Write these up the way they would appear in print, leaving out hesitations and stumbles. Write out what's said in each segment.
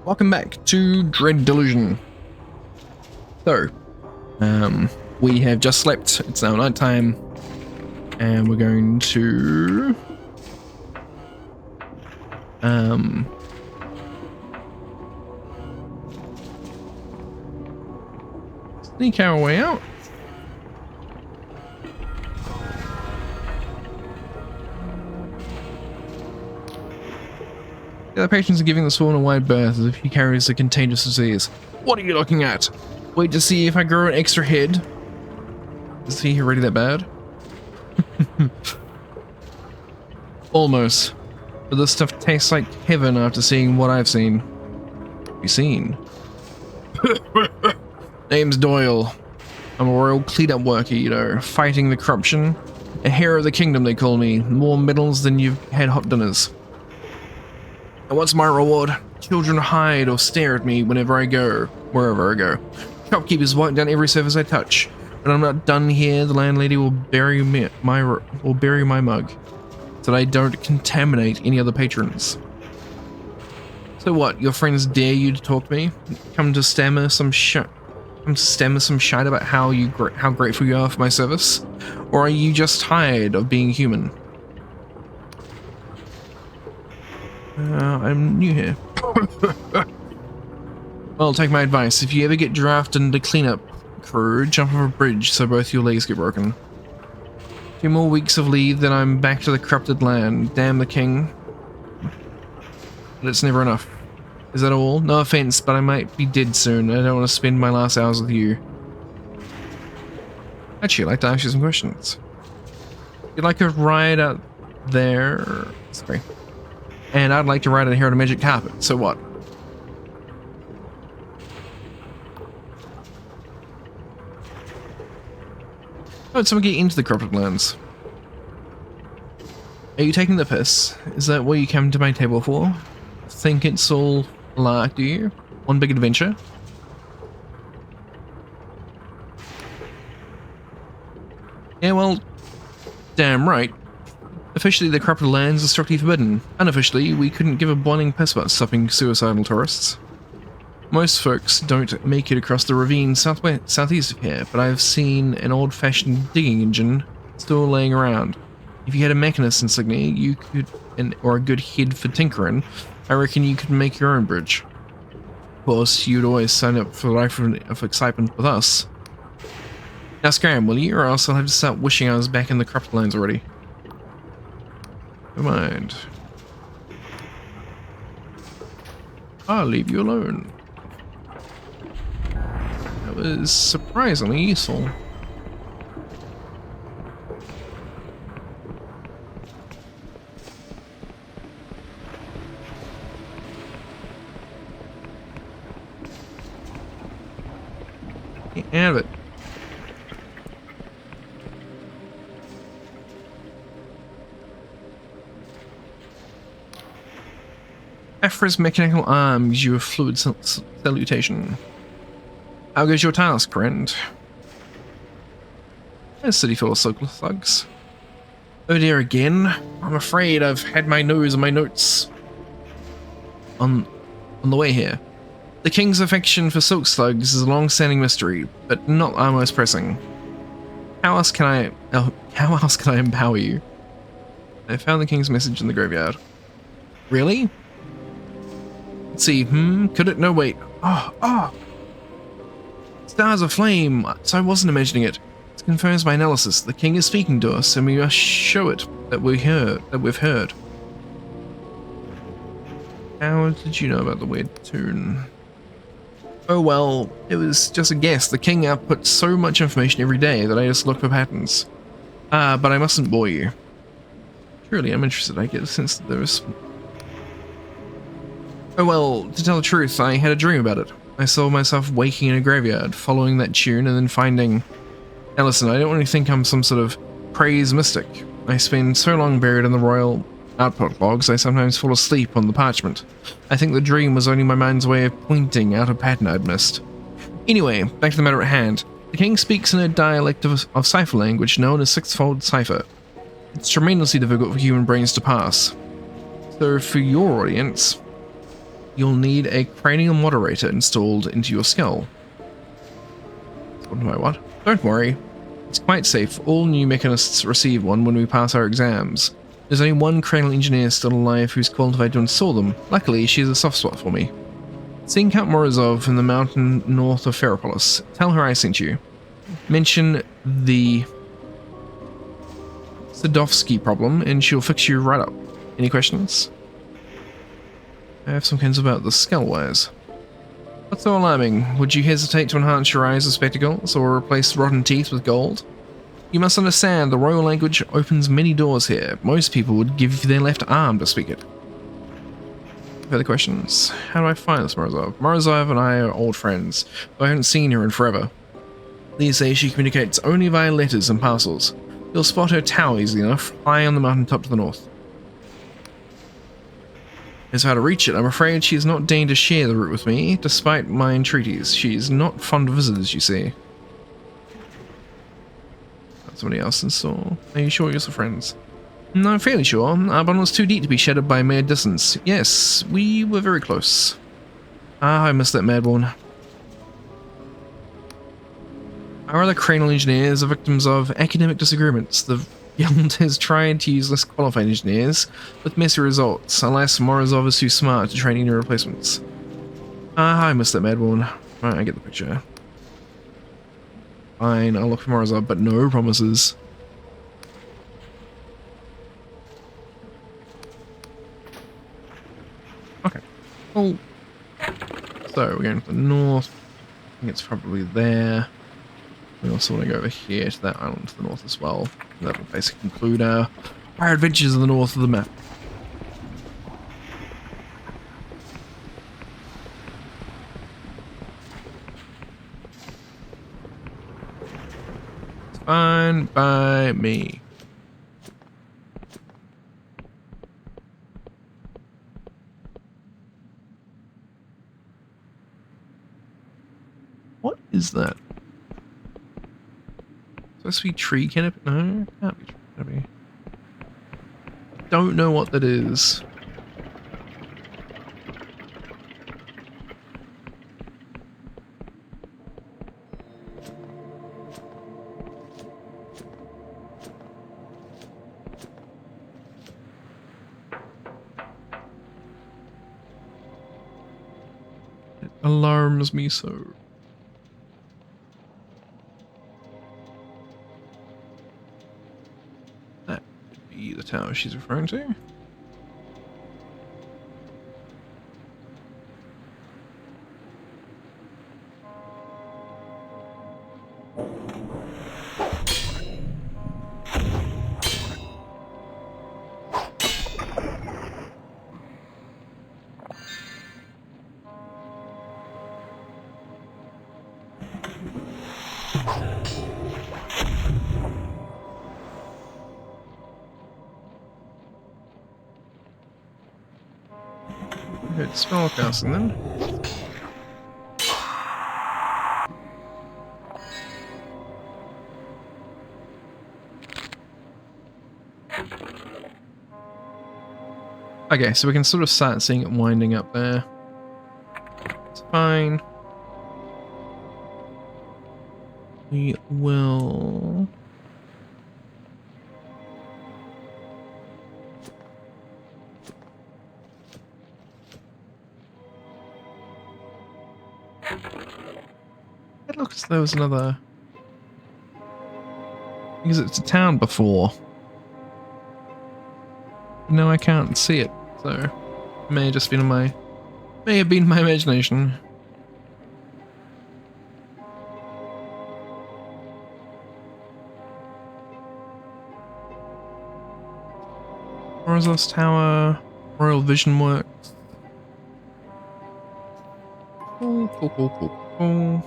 Welcome back to Delusion. So, we have just slept. It's now nighttime, and we're going to sneak our way out. The other patients are giving the sworn a wide berth as if he carries a contagious disease. What are you looking at? Wait to see if I grow an extra head. Is he already that bad? Almost. But this stuff tastes like heaven after seeing what I've seen. You seen? Name's Doyle. I'm a royal clean-up worker, you know, fighting the corruption. A hero of the kingdom, they call me. More medals than you've had hot dinners. And what's my reward? Children hide or stare at me whenever I go, wherever I go. Shopkeepers wipe down every surface I touch. When I'm not done here, the landlady will bury my mug, so that I don't contaminate any other patrons. So what? Your friends dare you to talk to me? Come to stammer some shite about how grateful you are for my service, or are you just tired of being human? I'm new here. Well, take my advice. If you ever get drafted into cleanup crew, jump off a bridge so both your legs get broken. 2 more weeks of leave, then I'm back to the corrupted land. Damn the king. But it's never enough. Is that all? No offense, but I might be dead soon. I don't want to spend my last hours with you. Actually, I'd like to ask you some questions. You'd like to ride out there? Sorry. And I'd like to ride out here on a magic carpet. So what? Oh, did someone get into the corrupted lands? Are you taking the piss? Is that what you came to my table for? Think it's all lark, do you? One big adventure? Yeah, well, damn right. Officially, the corrupted lands are strictly forbidden. Unofficially, we couldn't give a boiling piss about stopping suicidal tourists. Most folks don't make it across the ravine southeast of here, but I've seen an old-fashioned digging engine still laying around. If you had a mechanist insignia, you could, or a good head for tinkering, I reckon you could make your own bridge. Of course, you'd always sign up for life of excitement with us. Now scram, will you, or else I'll have to start wishing I was back in the corrupted lands already. Never mind. I'll leave you alone. That was surprisingly useful. Get out of it. Afra's mechanical arm gives you a fluid salutation. How goes your task, friend? A city full of social thugs. Oh dear, again? I'm afraid I've had my nose on my notes on the way here. The king's affection for silk slugs is a long-standing mystery, but not our most pressing. How else can I empower you? I found the king's message in the graveyard. Really? Let's see, could it? No, wait. Oh! Stars aflame! So I wasn't imagining it. It confirms my analysis. The king is speaking to us, and we must show it that we've heard. How did you know about the weird tune? Oh well, it was just a guess. The king outputs so much information every day that I just look for patterns. But I mustn't bore you. Truly, I'm interested. I get a sense that there was... Oh well, to tell the truth, I had a dream about it. I saw myself waking in a graveyard, following that tune, and then finding... Now listen, I don't want you to think I'm some sort of praise mystic. I spend so long buried in the royal output logs, I sometimes fall asleep on the parchment. I think the dream was only my mind's way of pointing out a pattern I'd missed. Anyway, back to the matter at hand. The king speaks in a dialect of cipher language known as sixfold cipher. It's tremendously difficult for human brains to pass. So for your audience... you'll need a cranial moderator installed into your skull. What do I want? Don't worry. It's quite safe. All new mechanists receive one when we pass our exams. There's only one cranial engineer still alive who's qualified to install them. Luckily, she's a soft spot for me. Seeing Count Morozov in the mountain north of Ferropolis. Tell her I sent you. Mention the Sadovsky problem and she'll fix you right up. Any questions? I have some hints about the skull wires. What's so alarming? Would you hesitate to enhance your eyes with spectacles or replace rotten teeth with gold? You must understand, the royal language opens many doors here. Most people would give their left arm to speak it. Further questions? How do I find this Morozov? Morozov and I are old friends, but I haven't seen her in forever. These days she communicates only via letters and parcels. You'll spot her tower easily enough, high on the mountaintop to the north. As how to reach it, I'm afraid she has not deigned to share the route with me, despite my entreaties. She's not fond of visitors, you see. Somebody else in store. Are you sure you're still friends? No, I'm fairly sure. Our bond was too deep to be shattered by mere distance. Yes, we were very close. Ah, I missed that mad one. Our other cranial engineers are victims of academic disagreements. The Guild has tried to use less qualified engineers, with messy results, unless Morozov is too smart to train any replacements. Ah, I missed that mad one. Right, I get the picture. Fine, I'll look for Morozov, but no promises. Okay. Well, so we're going to the north. I think it's probably there. We also want to go over here to that island to the north as well. That will basically conclude our adventures in the north of the map. It's fine by me. What is that? Supposed to be tree canopy? No, can't be tree canopy. Don't know what that is. It alarms me so. The tower she's referring to. Good spellcasting then. Okay, so we can sort of start seeing it winding up there. It's fine. We will... It looks like there was another... Because it's a town before. No, I can't see it, so it may have just been my imagination. Morozov's Tower, Royal Vision Works. Cool.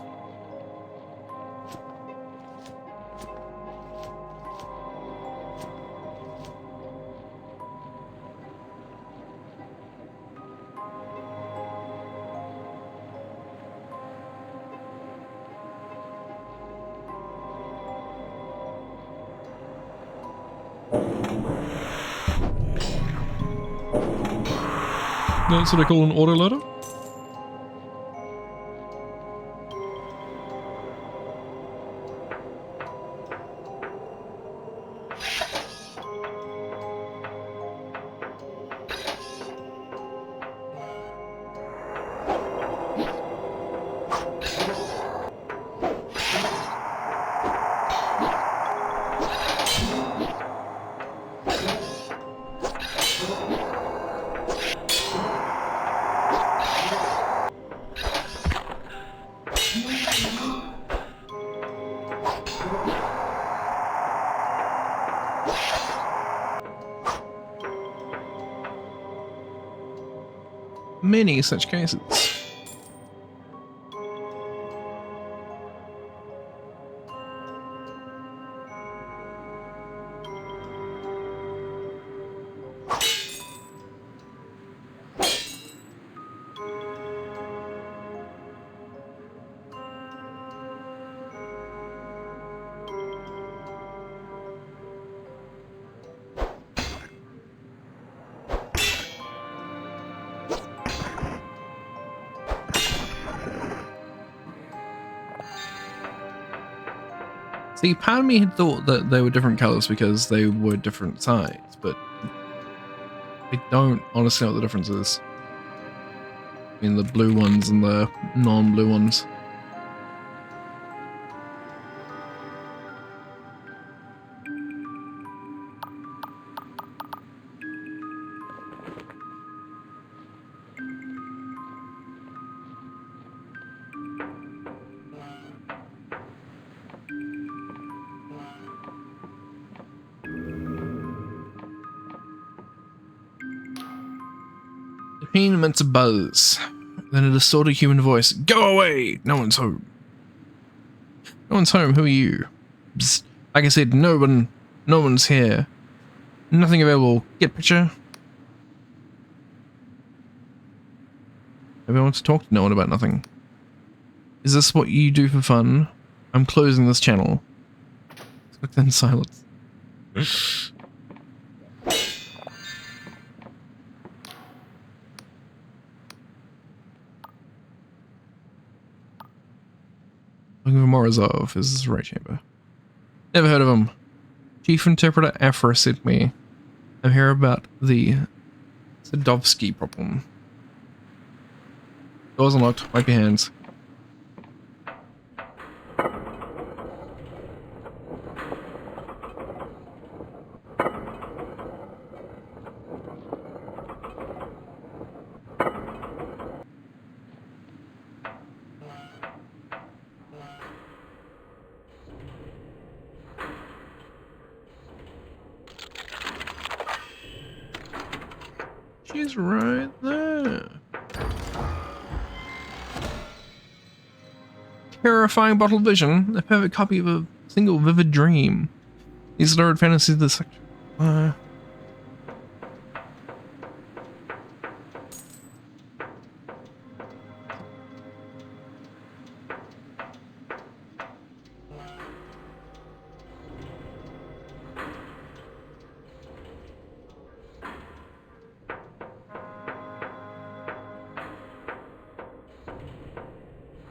That's what I call an autoloader. Many such cases. See, part of me had thought that they were different colors because they were different sides, but I don't honestly know what the difference is between the blue ones and the non-blue ones. The machine emits a buzz, then a distorted human voice. Go away! No one's home. No one's home, who are you? Psst. Like I said, no one's here. Nothing available. Get picture? Maybe I want to talk to no one about nothing. Is this what you do for fun? I'm closing this channel. Click in silence. Looking for Morozov. Is this the right chamber? Never heard of him. Chief Interpreter Afra sent me. I'm here about the Sadovsky problem. Doors unlocked. Wipe your hands. She's right there. Terrifying bottled vision, a perfect copy of a single vivid dream. These lurid fantasies of the sector.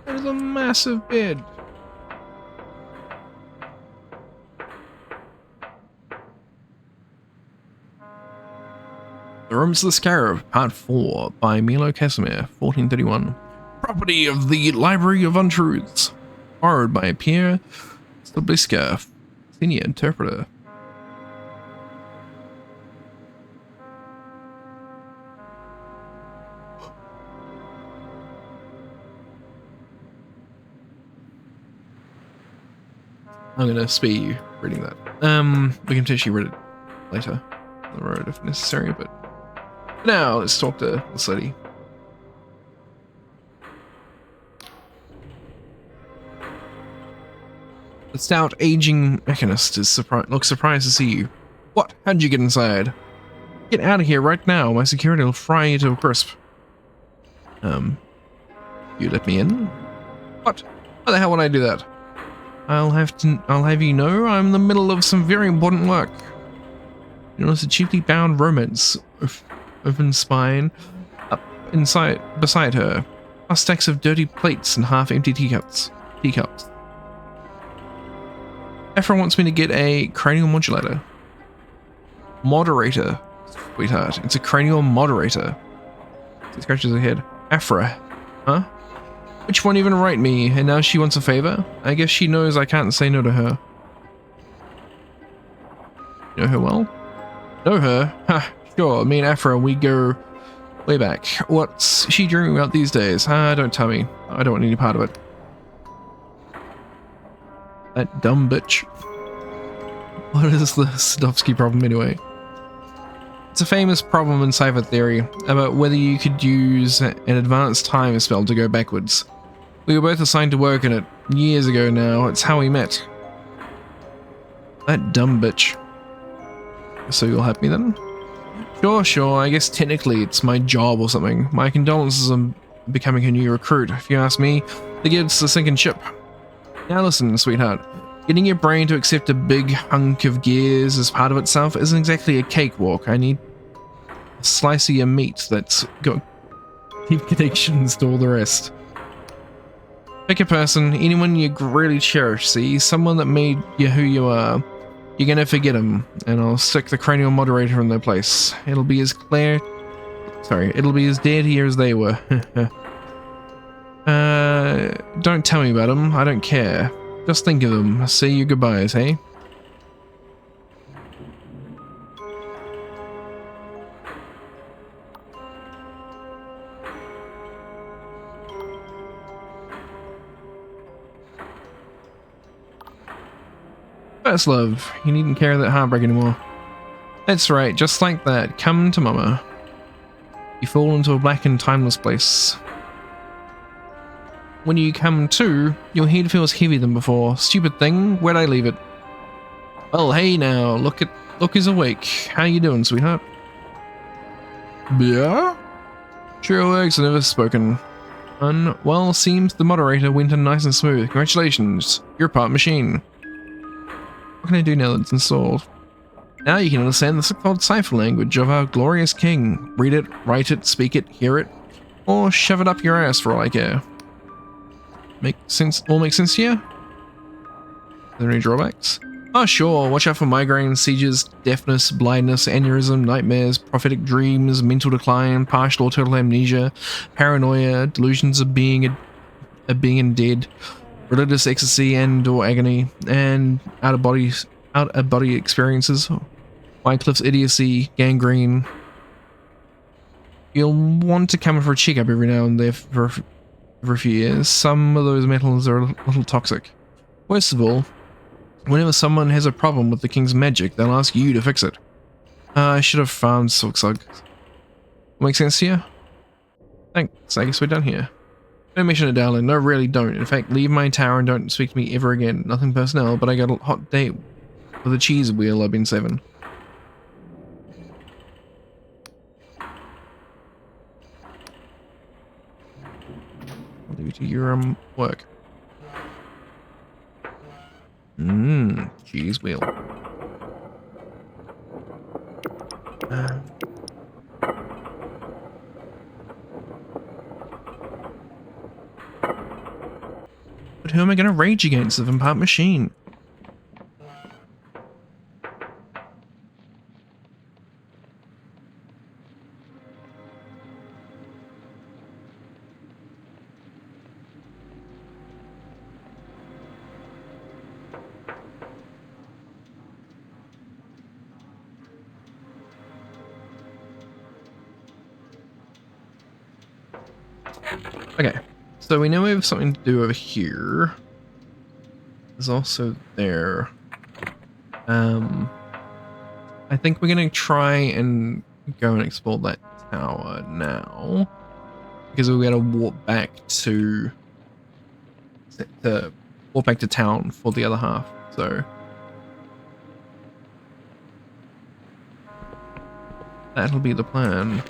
There's a massive bed. The Rooms of the Scarab, Part 4, by Milo Casimir, 1431. Property of the Library of Untruths. Borrowed by Pierre Stabliska, Senior Interpreter. I'm gonna spare you reading that. We can potentially read it later on the road if necessary, but now let's talk to this lady. The stout, aging mechanist is looks surprised to see you. What? How'd you get inside? Get out of here right now. My security will fry you to a crisp. You let me in? What? How the hell would I do that? I'll have you know I'm in the middle of some very important work. You know, it's a cheaply bound romance. Open spine. beside her, plus stacks of dirty plates and half-empty teacups. Afra wants me to get a cranial modulator. Moderator, sweetheart. It's a cranial moderator. She scratches her head. Afra, huh? Which one even write me? And now she wants a favor? I guess she knows I can't say no to her. Know her well? Know her? Ha, sure. Me and Afra, we go way back. What's she dreaming about these days? Don't tell me. I don't want any part of it. That dumb bitch. What is the Sadovsky problem anyway? It's a famous problem in cipher theory about whether you could use an advanced time spell to go backwards. We were both assigned to work in it years ago now. It's how we met. That dumb bitch. So you'll help me then? Sure. I guess technically it's my job or something. My condolences on becoming a new recruit. If you ask me, the gift's a sinking ship. Now listen, sweetheart. Getting your brain to accept a big hunk of gears as part of itself isn't exactly a cakewalk. I need a slice of your meat that's got deep connections to all the rest. Pick a person, anyone you really cherish, see? Someone that made you who you are. You're gonna forget them, and I'll stick the cranial moderator in their place. It'll be as dead here as they were. Don't tell me about them, I don't care. Just think of them, say your goodbyes, hey? First love, you needn't carry that heartbreak anymore. That's right, just like that, come to mama. You fall into a black and timeless place. When you come to, your head feels heavier than before. Stupid thing, where'd I leave it? Well, hey now, look who's awake. How you doing, sweetheart? Yeah? Sure works, never spoken. Well, seems the moderator went in nice and smooth. Congratulations, you're part machine. What can I do now that it's installed? Now you can understand the so-called cipher language of our glorious king. Read it, write it, speak it, hear it, or shove it up your ass for all I care. All make sense to you? Are there any drawbacks? Oh sure, watch out for migraines, seizures, deafness, blindness, aneurysm, nightmares, prophetic dreams, mental decline, partial or total amnesia, paranoia, delusions of being dead, religious ecstasy and or agony, and out of body experiences, Wycliffe's idiocy, gangrene. You'll want to come in for a checkup every now and then for a few years. Some of those metals are a little toxic. Worst of all, whenever someone has a problem with the king's magic, they'll ask you to fix it. I should have farmed Silksug. Make sense to you? Thanks, I guess we're done here. Don't mention it, darling. No, really don't. In fact, leave my tower and don't speak to me ever again. Nothing personnel, but I got a hot date with a cheese wheel I've been saving. I'll leave you to your work. Cheese wheel. But who am I going to rage against if I'm part machine? Okay, so we know we have something to do over here. There's also there. I think we're gonna try and go and explore that tower now, because we gotta walk back to town for the other half. So that'll be the plan.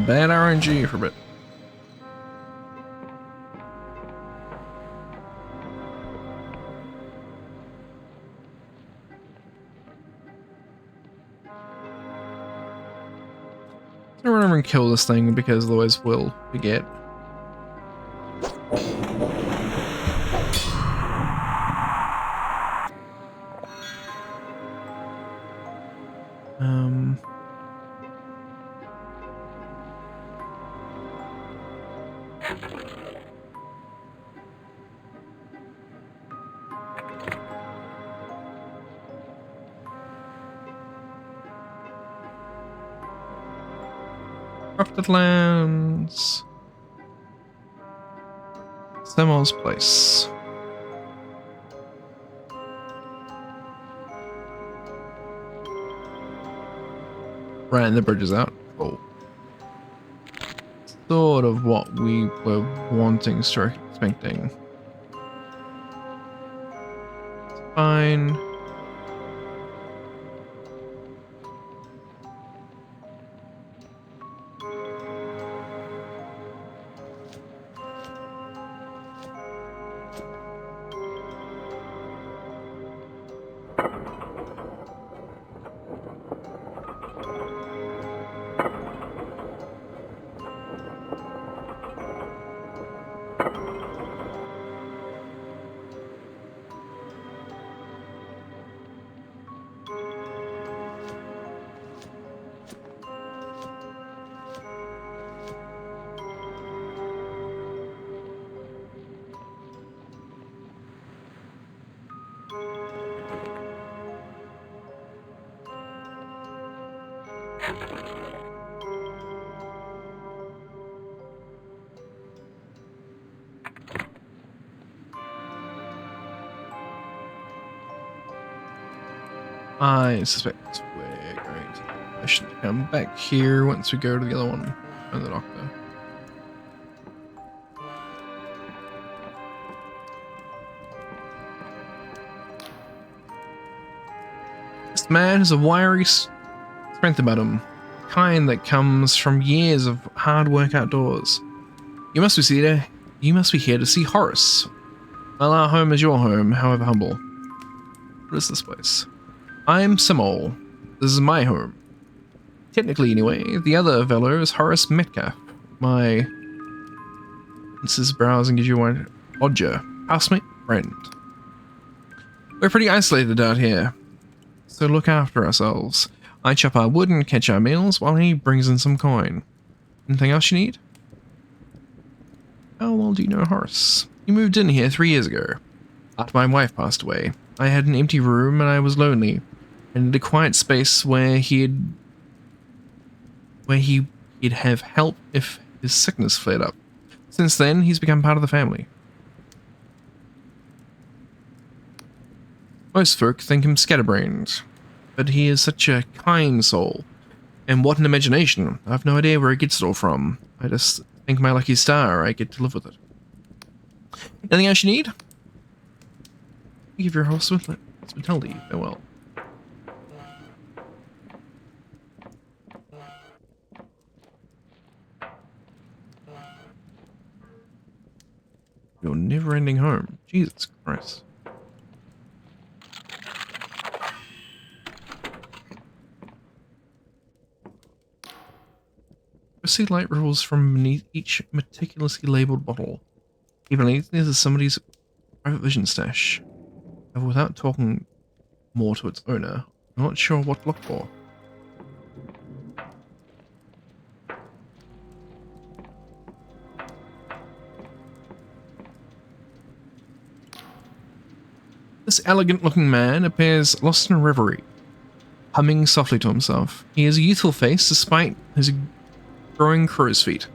bad RNG for a bit. I'm gonna run over and kill this thing because otherwise we'll forget. Crafted lands. Semmel's place. Right, and the bridge is out. Cool. Sort of what we were wanting, expecting. It's fine. I suspect we're going to I should come back here once we go to the other one and the doctor. This man has a wiry strength about him, kind that comes from years of hard work outdoors. You must be here to see Horace. Well, our home is your home, however humble. What is this place? I'm Simol. This is my home. Technically, anyway, the other fellow is Horace Metcalf. This is browsing gives you one lodger, housemate, friend. We're pretty isolated out here, so look after ourselves. I chop our wood and catch our meals while he brings in some coin. Anything else you need? How well do you know Horace? He moved in here 3 years ago. After my wife passed away, I had an empty room and I was lonely. I needed a quiet space where he'd have help if his sickness flared up. Since then, he's become part of the family. Most folk think him scatterbrained, but he is such a kind soul. And what an imagination. I've no idea where he gets it all from. I just think my lucky star I get to live with it. Anything else you need? Give your hospitality farewell. Your never-ending home. Jesus Christ. See light ripples from beneath each meticulously labeled bottle. Evenly, this is somebody's private vision stash. And without talking more to its owner, I'm not sure what to look for. This elegant-looking man appears lost in a reverie, humming softly to himself. He has a youthful face despite his growing crow's feet,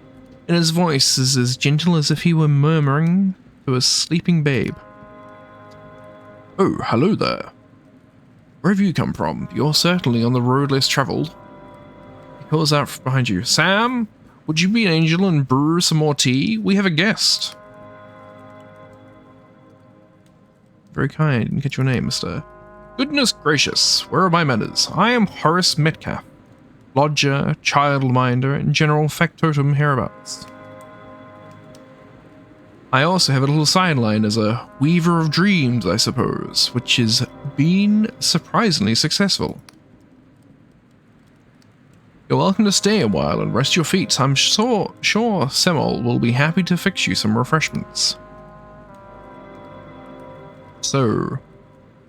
and his voice is as gentle as if he were murmuring to a sleeping babe. Oh, hello there. Where have you come from? You're certainly on the road less traveled. He calls out from behind you. Sam, would you be an angel and brew some more tea? We have a guest. Very kind. Didn't get your name, mister. Goodness gracious, where are my manners? I am Horace Metcalf. lodger, childminder, and general factotum hereabouts. I also have a little sideline as a weaver of dreams, I suppose, which has been surprisingly successful. You're welcome to stay a while and rest your feet. I'm sure Semol will be happy to fix you some refreshments. So,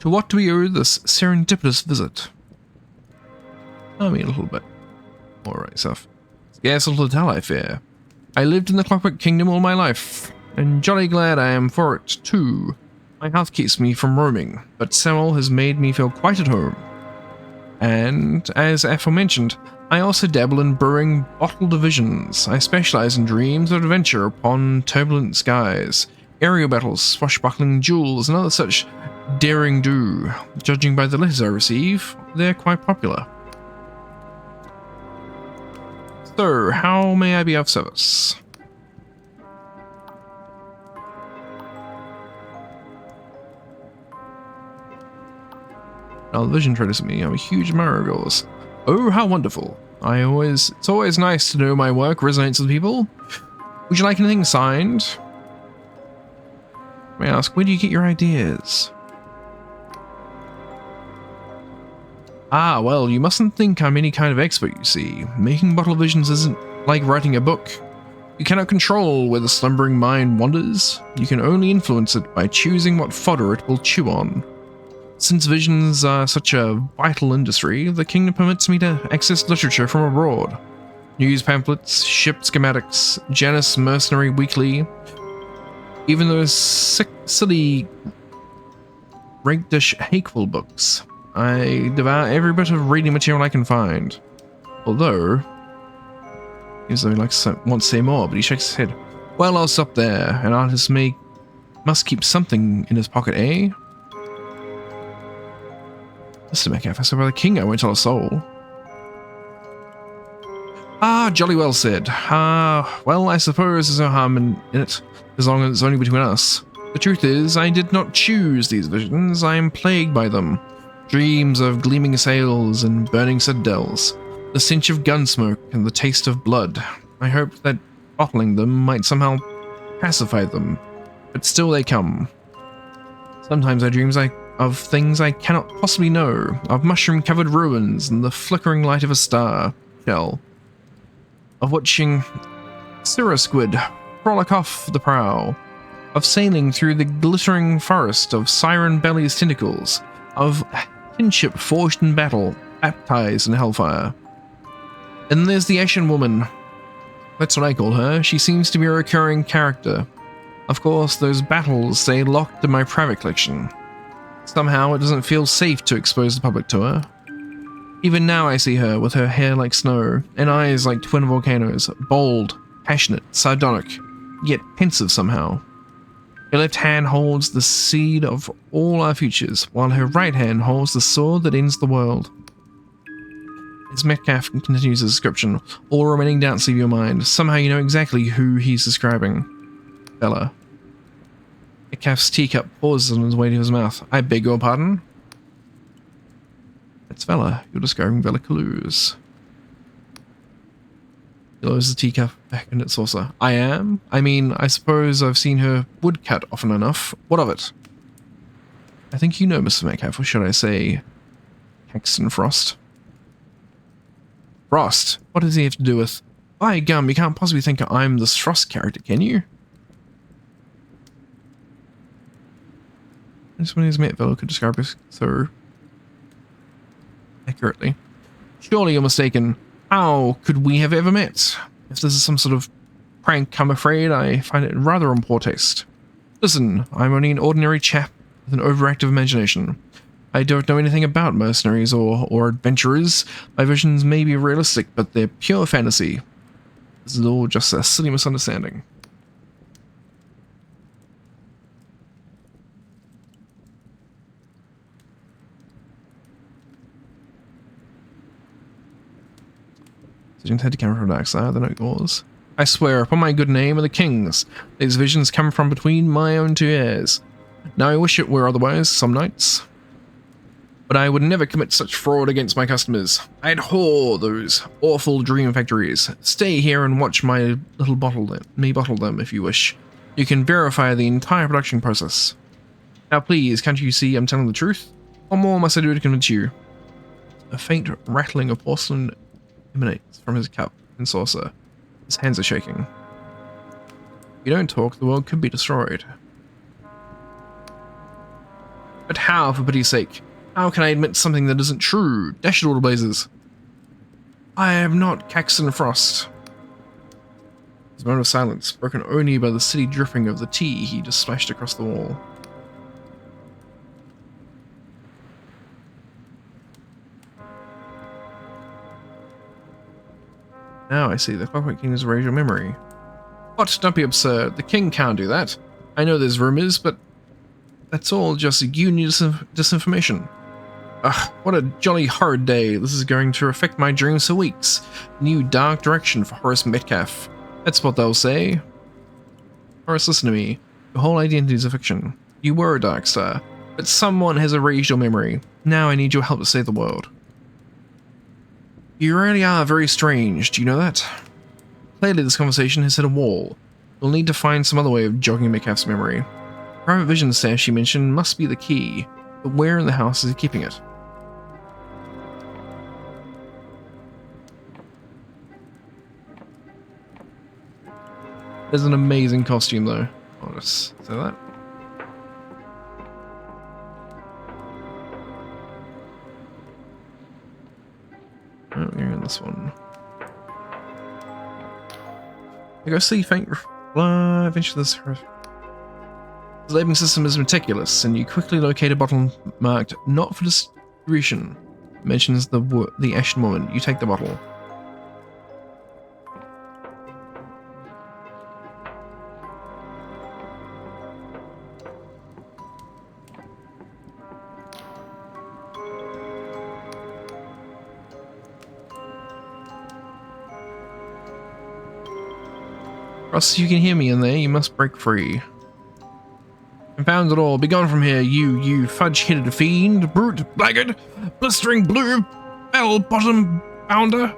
to what do we owe this serendipitous visit? Tell me a little bit more about yourself. Scarce little to tell, I fear. I lived in the Clockwork Kingdom all my life, and jolly glad I am for it, too. My health keeps me from roaming, but Semol has made me feel quite at home. And, as aforementioned, I also dabble in brewing bottled divisions. I specialize in dreams of adventure upon turbulent skies, aerial battles, swashbuckling duels, and other such daring-do. Judging by the letters I receive, they're quite popular. So, how may I be of service? Now the vision traders me. I'm a huge admirer of yours. Oh, how wonderful. It's always nice to know my work resonates with people. Would you like anything signed? May I ask, where do you get your ideas? Ah, well, you mustn't think I'm any kind of expert, you see. Making bottle visions isn't like writing a book. You cannot control where the slumbering mind wanders. You can only influence it by choosing what fodder it will chew on. Since visions are such a vital industry, the kingdom permits me to access literature from abroad. News pamphlets, ship schematics, Janus Mercenary Weekly, even those silly rakish hateful books. I devour every bit of reading material I can find. Although, he wants to say more, but he shakes his head. Well, I'll stop there. An artist must keep something in his pocket, eh? Mr. Metcalf, I said by the king I won't tell a soul. Ah, jolly well said. Well, I suppose there's no harm in it, as long as it's only between us. The truth is, I did not choose these visions. I am plagued by them. Dreams of gleaming sails and burning citadels, the stench of gunsmoke and the taste of blood. I hoped that bottling them might somehow pacify them, but still they come. Sometimes I dream of things I cannot possibly know, of mushroom-covered ruins and the flickering light of a star shell, of watching cirrus squid frolic off the prow, of sailing through the glittering forest of siren belly's tentacles, of kinship forged in battle, baptized in hellfire. And there's the Ashen Woman. That's what I call her. She seems to be a recurring character. Of course, those battles stay locked in my private collection. Somehow, it doesn't feel safe to expose the public to her. Even now I see her with her hair like snow, and eyes like twin volcanoes, bold, passionate, sardonic, yet pensive somehow. Her left hand holds the seed of all our futures, while her right hand holds the sword that ends the world. As Metcalf continues his description, all remaining doubts leave your mind. Somehow you know exactly who he's describing. Bella. Metcalf's teacup pauses on his way to his mouth. I beg your pardon? It's Vela. You're describing Vela Kaluz. He lowers the teacup back in its saucer. I am? I mean, I suppose I've seen her woodcut often enough. What of it? I think you know, Mr. Metcalf, or should I say, Caxton Frost? Frost? What does he have to do with... By gum, you can't possibly think I'm this Frost character, can you? Just when he's met Vela could describe us so accurately. Surely you're mistaken. How could we have ever met? If this is some sort of prank, I'm afraid I find it rather in poor taste. Listen, I'm only an ordinary chap with an overactive imagination. I don't know anything about mercenaries or adventurers. My visions may be realistic, but they're pure fantasy. This is all just a silly misunderstanding. Visions had to come from dark side, they're not yours. I swear, upon my good name and the king's, these visions come from between my own two ears. Now I wish it were otherwise, some nights. but I would never commit such fraud against my customers. I'd whore those awful dream factories. Stay here and watch me bottle them if you wish. You can verify the entire production process. Now please, can't you see I'm telling the truth? What more must I do to convince you? A faint rattling of porcelain emanates from his cup and saucer. His hands are shaking. If you don't talk, the world could be destroyed. But how, for pity's sake? How can I admit something that isn't true? Dash it all to blazes. I am not Caxton Frost. His moment of silence, broken only by the steady dripping of the tea he just splashed across the wall. Now I see the Clockwork King has erased your memory. What? Don't be absurd. The king can't do that. I know there's rumors, but that's all just union disinformation. Ugh, what a jolly horrid day. This is going to affect my dreams for weeks. New dark direction for Horace Metcalf. That's what they'll say. Horace, listen to me. Your whole identity is a fiction. You were a dark star, but someone has erased your memory. Now I need your help to save the world. You really are very strange, do you know that? Clearly this conversation has hit a wall. We'll need to find some other way of jogging Metcalf's memory. Private vision stash you mentioned must be the key, but where in the house is he keeping it? There's an amazing costume though. I'll just say that. Oh, we're in this one. I go see faint eventually this labeling system is meticulous, and you quickly locate a bottle marked "not for distribution." It mentions the Ashen Woman. You take the bottle. Ross, you can hear me in there. You must break free. Confound it all. Be gone from here, you fudge-headed fiend, brute, blackguard, blistering blue, bell-bottom bounder.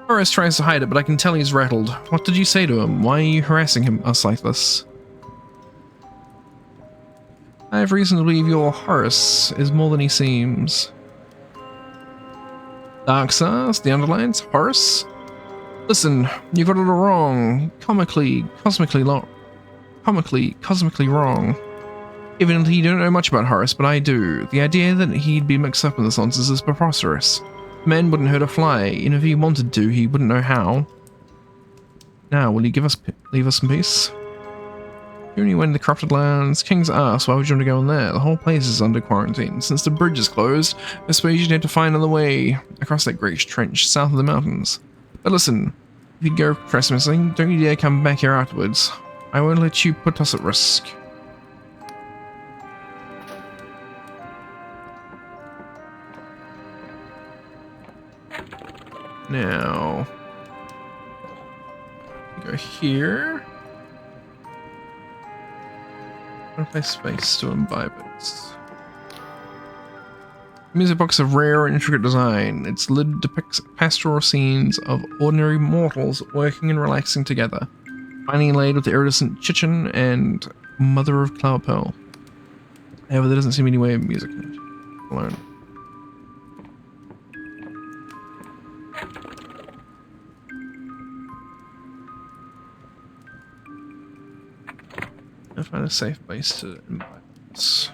Horace tries to hide it, but I can tell he's rattled. What did you say to him? Why are you harassing us like this? I have reason to believe your Horace is more than he seems. Dark Stars, the Underlines, Horace? Listen, you got it all wrong. Cosmically wrong. Evidently you don't know much about Horace, but I do. The idea that he'd be mixed up in this nonsense is preposterous. The man wouldn't hurt a fly, and if he wanted to, he wouldn't know how. Now, will you leave us in peace? You only went to the corrupted lands. King's ass, why would you want to go in there? The whole place is under quarantine. Since the bridge is closed, I suppose you'd have to find another way across that great trench south of the mountains. But listen, if you go trespassing, don't you dare come back here afterwards. I won't let you put us at risk. Now, go here. Play space to imbibe it. Music box of rare and intricate design. Its lid depicts pastoral scenes of ordinary mortals working and relaxing together, finely laid with the iridescent chichen and mother of cloud pearl. However, there doesn't seem any way of music alone. I'll find a safe place to imbibe this.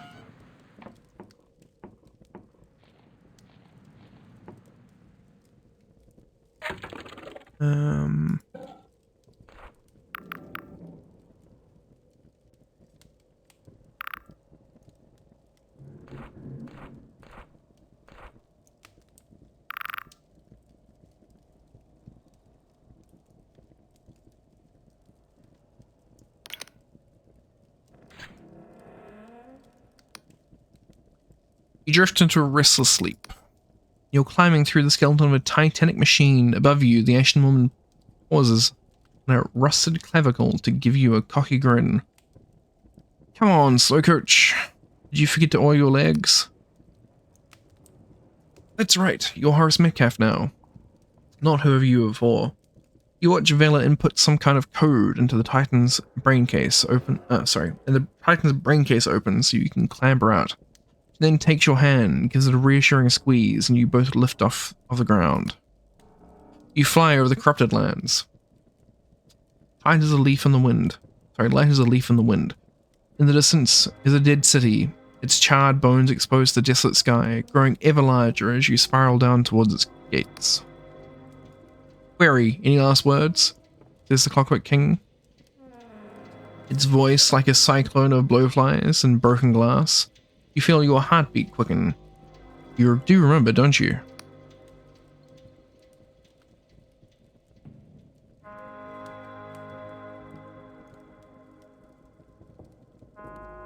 You drift into a restless sleep. You're climbing through the skeleton of a titanic machine. Above you, the Asian woman pauses on a rusted clavicle to give you a cocky grin. Come on, slow coach. Did you forget to oil your legs? That's right, you're Horace Metcalf now. Not whoever you were before. You watch Vela input some kind of code into the Titan's brain case and the Titan's brain case opens so you can clamber out. She then takes your hand, gives it a reassuring squeeze, and you both lift off the ground. You fly over the corrupted lands. Light as a leaf in the wind. In the distance is a dead city, its charred bones exposed to the desolate sky, growing ever larger as you spiral down towards its gates. Query, any last words? Says the Clockwork King. Its voice like a cyclone of blowflies and broken glass. You feel your heartbeat quicken. You do remember, don't you?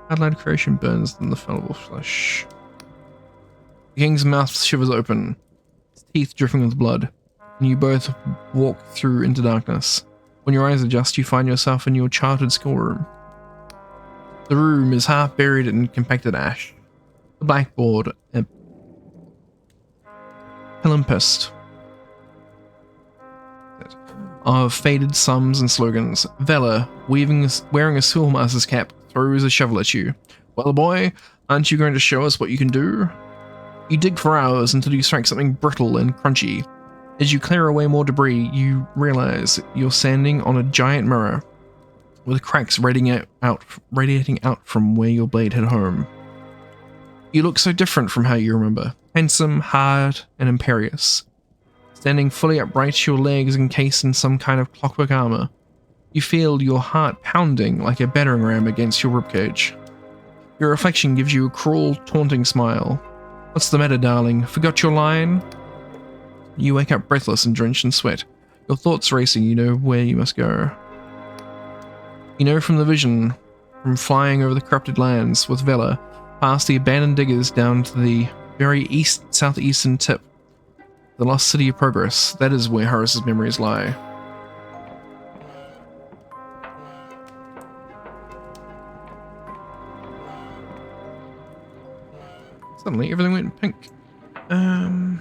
Adelaide creation burns in the fallible flesh. The king's mouth shivers open, his teeth dripping with blood, and you both walk through into darkness. When your eyes adjust, you find yourself in your childhood schoolroom. The room is half buried in compacted ash. The blackboard, a palimpsest of faded sums and slogans. Vela, wearing a schoolmaster's cap, throws a shovel at you. Well, boy, aren't you going to show us what you can do? You dig for hours until you strike something brittle and crunchy. As you clear away more debris, you realize you're standing on a giant mirror, with cracks radiating out from where your blade hit home. You look so different from how you remember. Handsome, hard, and imperious. Standing fully upright, your legs encased in some kind of clockwork armor. You feel your heart pounding like a battering ram against your ribcage. Your reflection gives you a cruel, taunting smile. What's the matter, darling? Forgot your line? You wake up breathless and drenched in sweat. Your thoughts racing, you know where you must go. You know from the vision, from flying over the corrupted lands with Vela, past the abandoned diggers down to the very southeastern tip, the lost city of progress. That is where Horace's memories lie. Suddenly, everything went pink. I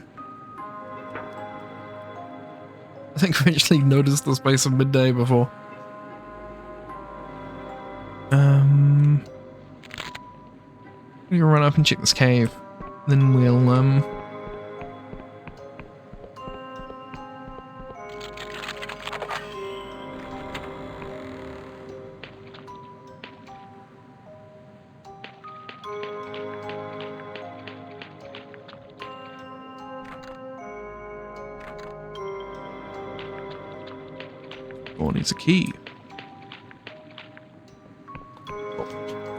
think we actually noticed the space of midday before. We'll run up and check this cave. Then we'll, oh, needs a key.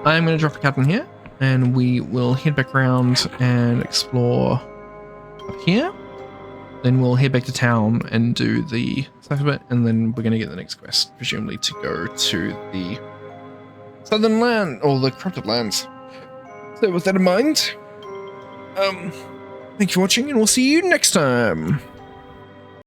I'm going to drop a cut in here, and we will head back around and explore up here. Then we'll head back to town and do the stuff bit, and then we're going to get the next quest, presumably to go to the southern land, or the corrupted lands. So with that in mind, thank you for watching, and we'll see you next time.